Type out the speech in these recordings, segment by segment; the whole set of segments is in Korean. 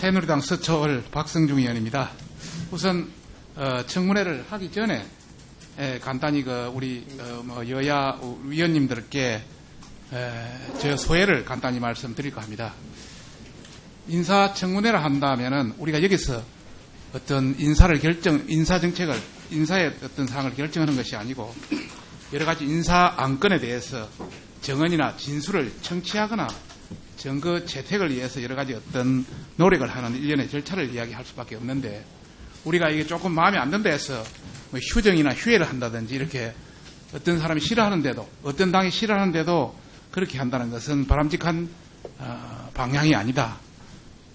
새누리당 서초을 박성중 의원입니다. 우선 청문회를 하기 전에 간단히 우리 여야 위원님들께 저 소회를 간단히 말씀드릴까 합니다. 인사청문회를 한다면은 우리가 여기서 어떤 인사의 어떤 사항을 결정하는 것이 아니고 여러 가지 인사 안건에 대해서 정언이나 진술을 청취하거나 증거 채택을 위해서 여러 가지 어떤 노력을 하는 일련의 절차를 이야기할 수밖에 없는데, 우리가 이게 조금 마음에 안 든다 해서 휴정이나 휴회를 한다든지 이렇게 어떤 사람이 싫어하는데도, 어떤 당이 싫어하는데도 그렇게 한다는 것은 바람직한 방향이 아니다.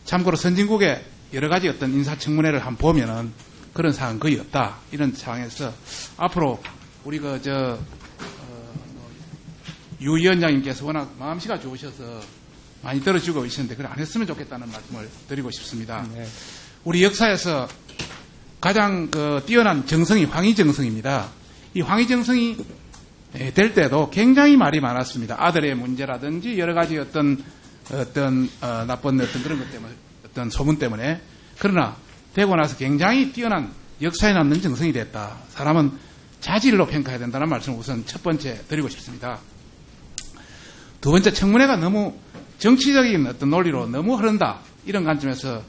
참고로 선진국의 여러 가지 어떤 인사청문회를 한번 보면은 그런 사항은 거의 없다. 이런 상황에서 앞으로 우리 유 위원장님께서 워낙 마음씨가 좋으셔서 많이 들어주고 계시는데 그걸 안 했으면 좋겠다는 말씀을 드리고 싶습니다. 네. 우리 역사에서 가장 뛰어난 정성이 황희정성입니다. 이 황희정성이 될 때도 굉장히 말이 많았습니다. 아들의 문제라든지 여러 가지 어떤 나쁜 어떤 그런 것 때문에, 어떤 소문 때문에. 그러나 되고 나서 굉장히 뛰어난 역사에 남는 정성이 됐다. 사람은 자질로 평가해야 된다는 말씀을 우선 첫 번째 드리고 싶습니다. 두 번째, 청문회가 너무 정치적인 어떤 논리로 너무 흐른다. 이런 관점에서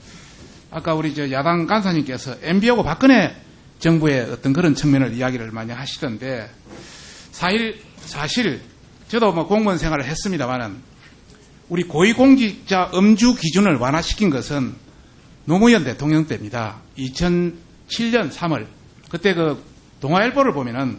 아까 우리 야당 간사님께서 MB하고 박근혜 정부의 어떤 그런 측면을 이야기를 많이 하시던데, 사실 저도 공무원 생활을 했습니다만은 우리 고위공직자 음주 기준을 완화시킨 것은 노무현 대통령 때입니다. 2007년 3월 그때 동아일보를 보면은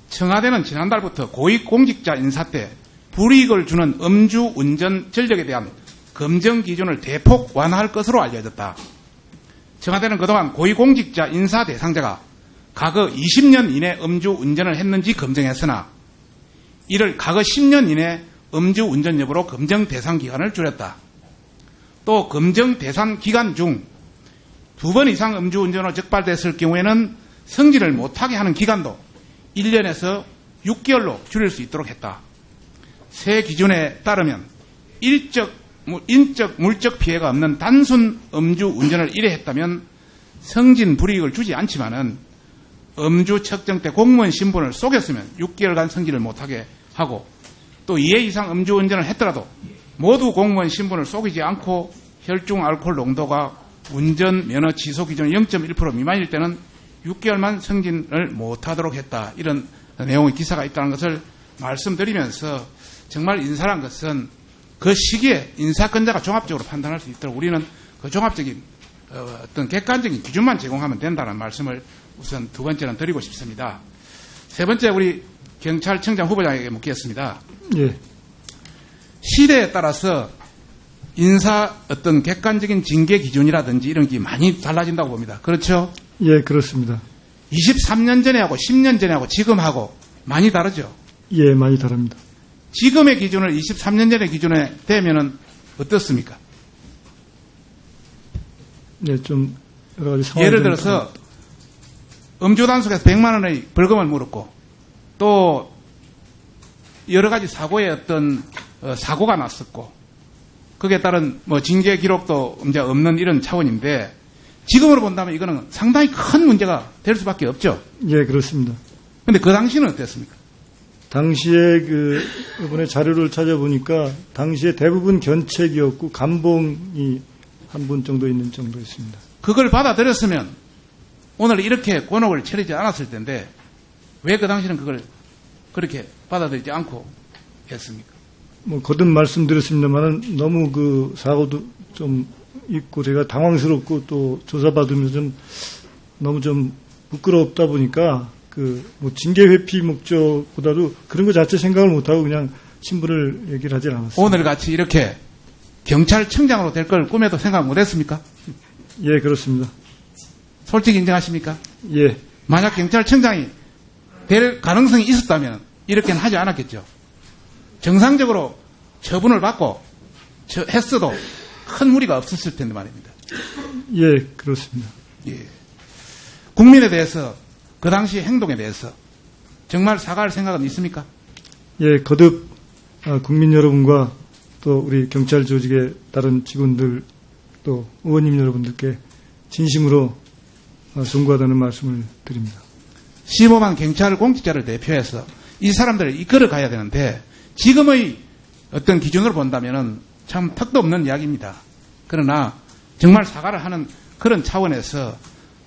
청와대는 지난달부터 고위공직자 인사 때 불이익을 주는 음주 운전 전력에 대한 검정 기준을 대폭 완화할 것으로 알려졌다. 청와대는 그동안 고위공직자 인사 대상자가 과거 20년 이내 음주 운전을 했는지 검증했으나 이를 과거 10년 이내 음주 운전 여부로 검증 대상 기간을 줄였다. 또 검증 대상 기간 중 2번 이상 음주 운전으로 적발됐을 경우에는 성질을 못하게 하는 기간도 1년에서 6개월로 줄일 수 있도록 했다. 새 기준에 따르면 인적, 물적 피해가 없는 단순 음주 운전을 1회 했다면 성진 불이익을 주지 않지만은 음주 측정 때 공무원 신분을 속였으면 6개월간 성질을 못하게 하고, 또 2회 이상 음주 운전을 했더라도 모두 공무원 신분을 속이지 않고 혈중 알코올 농도가 운전 면허 취소 기준 0.1% 미만일 때는 6개월만 승진을 못하도록 했다. 이런 내용의 기사가 있다는 것을 말씀드리면서, 정말 인사란 것은 그 시기에 인사권자가 종합적으로 판단할 수 있도록 우리는 그 종합적인 어떤 객관적인 기준만 제공하면 된다는 말씀을 우선 두 번째는 드리고 싶습니다. 세 번째, 우리 경찰청장 후보자에게 묻겠습니다. 예. 시대에 따라서 인사 어떤 객관적인 징계 기준이라든지 이런 게 많이 달라진다고 봅니다. 그렇죠? 예, 그렇습니다. 23년 전에하고 10년 전에하고 지금하고 많이 다르죠? 예, 많이 다릅니다. 지금의 기준을 23년 전의 기준에 대면은 어떻습니까? 네, 좀 여러 가지 상황이 예를 들어서 음주 단속에서 100만 원의 벌금을 물었고, 또 여러 가지 사고에 어떤 사고가 났었고, 거기에 따른 징계 기록도 이제 없는 이런 차원인데, 지금으로 본다면 이거는 상당히 큰 문제가 될 수밖에 없죠. 예, 그렇습니다. 그런데 그 당시는 어땠습니까? 당시에 이번에 자료를 찾아보니까 당시에 대부분 견책이었고 감봉이 한 분 정도 있는 정도였습니다. 그걸 받아들였으면 오늘 이렇게 곤혹을 치르지 않았을 텐데 왜 그 당시는 그걸 그렇게 받아들이지 않고 했습니까? 거듭 말씀드렸습니다만은 너무 그 사고도 좀 있고 제가 당황스럽고 또 조사받으면서 너무 좀 부끄럽다 보니까 징계 회피 목적보다도 그런 것 자체 생각을 못하고 그냥 신분을 얘기를 하지 않았습니다. 오늘 같이 이렇게 경찰청장으로 될 걸 꿈에도 생각 못했습니까? 예, 그렇습니다. 솔직히 인정하십니까? 예. 만약 경찰청장이 될 가능성이 있었다면 이렇게는 하지 않았겠죠. 정상적으로 처분을 받고 했어도 큰 무리가 없었을 텐데 말입니다. 예, 그렇습니다. 예. 국민에 대해서 그 당시 행동에 대해서 정말 사과할 생각은 있습니까? 예, 거듭 국민 여러분과 또 우리 경찰 조직의 다른 직원들께 또 의원님 여러분들께 진심으로 송구하다는 말씀을 드립니다. 15만 경찰 공직자를 대표해서 이 사람들을 이끌어 가야 되는데 지금의 어떤 기준으로 본다면은 참 턱도 없는 이야기입니다. 그러나 정말 사과를 하는 그런 차원에서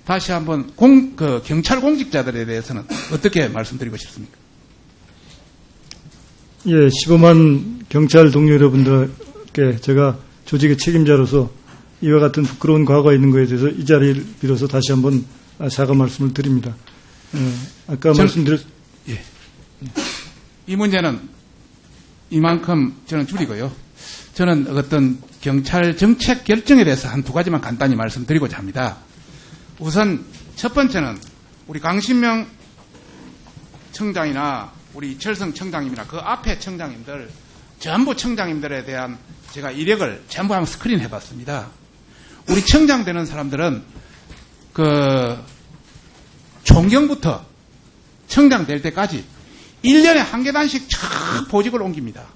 다시 한번 경찰 공직자들에 대해서는 어떻게 말씀드리고 싶습니까? 예, 15만 경찰 동료 여러분들께 제가 조직의 책임자로서 이와 같은 부끄러운 과거가 있는 것에 대해서 이 자리를 빌어서 다시 한번 사과 말씀을 드립니다. 아까 예. 이 문제는 이만큼 저는 줄이고요. 저는 어떤 경찰 정책 결정에 대해서 한 두 가지만 간단히 말씀드리고자 합니다. 우선 첫 번째는 우리 강신명 청장이나 우리 이철성 청장님이나 그 앞에 청장님들 전부 청장님들에 대한 제가 이력을 전부 한번 스크린 해봤습니다. 우리 청장 되는 사람들은 총경부터 청장 될 때까지 1년에 한 계단씩 촥 보직을 옮깁니다.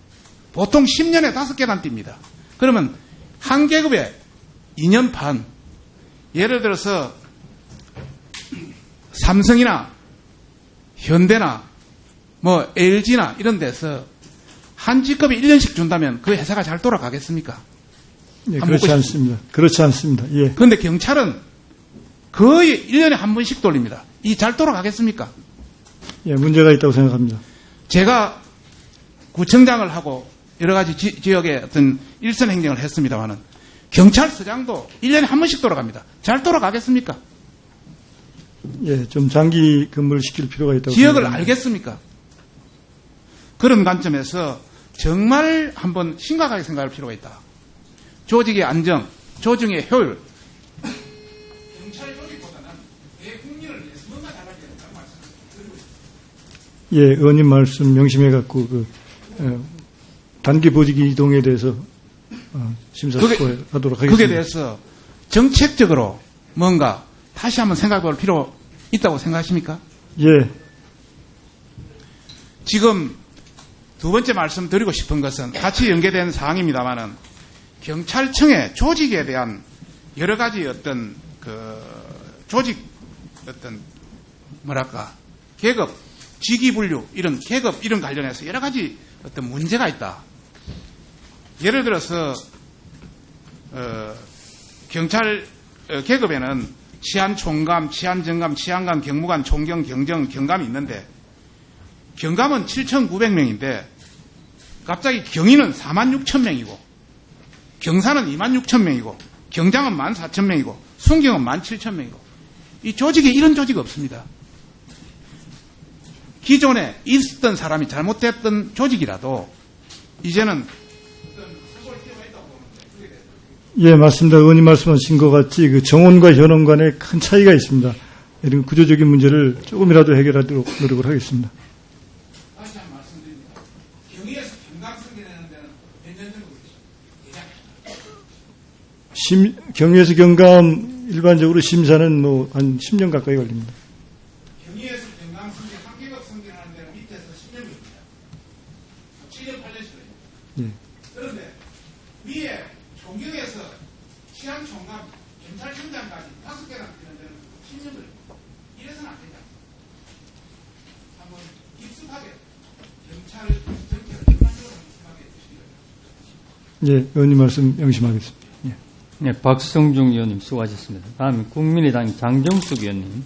보통 10년에 5계단 뜁니다. 그러면 한 계급에 2년 반, 예를 들어서 삼성이나 현대나 뭐 LG나 이런 데서 한 직급이 1년씩 준다면 그 회사가 잘 돌아가겠습니까? 예, 그렇지 않습니다. 그렇지 않습니다. 예. 그런데 경찰은 거의 1년에 한 번씩 돌립니다. 이 잘 돌아가겠습니까? 예, 문제가 있다고 생각합니다. 제가 구청장을 하고 여러 가지 지역에 어떤 일선 행정을 했습니다만은 경찰서장도 1년에 한 번씩 돌아갑니다. 잘 돌아가겠습니까? 예, 좀 장기 근무를 시킬 필요가 있다고 지역을 생각합니다. 알겠습니까? 그런 관점에서 정말 한번 심각하게 생각할 필요가 있다. 조직의 안정, 조직의 효율. 경찰 조직보다는 대국민을 위해서 뭔가 잘하게 된다는 말씀을 드리고 있습니다. 예, 의원님 말씀 명심해갖고 단기 보직 이동에 대해서 심사숙고하도록 하겠습니다. 그게 대해서 정책적으로 뭔가 다시 한번 생각해볼 필요 있다고 생각하십니까? 예, 지금 두 번째 말씀드리고 싶은 것은 같이 연계된 사항입니다만은 경찰청의 조직에 대한 여러 가지 어떤 조직 어떤 계급, 직위분류 이런 계급 이런 관련해서 여러 가지 어떤 문제가 있다. 예를 들어서 경찰 계급에는 치안총감, 치안정감, 치안관, 경무관, 총경, 경정, 경감이 있는데 경감은 7,900명인데 갑자기 경위는 46,000명이고 경사는 26,000명이고 경장은 14,000명이고 순경은 17,000명이고 이 조직에 이런 조직이 없습니다. 기존에 있었던 사람이 잘못됐던 조직이라도 이제는 예, 맞습니다. 의원님 말씀하신 것 같이 그 정원과 현원 간에 큰 차이가 있습니다. 이런 구조적인 문제를 조금이라도 해결하도록 노력을 하겠습니다. 다시 한번 말씀드립니다. 경위에서 경감 승계되는 데는 몇 년 정도 되십니까? 경위에서 경감 일반적으로 심사는 뭐 한 10년 가까이 걸립니다. 경위에서 경감 승계, 한 계급 승계하는 데는 밑에서 10년 걸립니다. 7년, 8년씩 걸립니다. 예. 그런데 위에 총경에서 치안총감, 경찰청장까지 5개나 되는 데는 10년 걸립니다. 이래서는 안 된다. 한번 깊숙하게 경찰 정책을 전반적으로 생각해 주시기 바랍니다. 예, 의원님 말씀 명심하겠습니다. 예. 네, 박성중 의원님 수고하셨습니다. 다음은 국민의당 장정숙 의원님.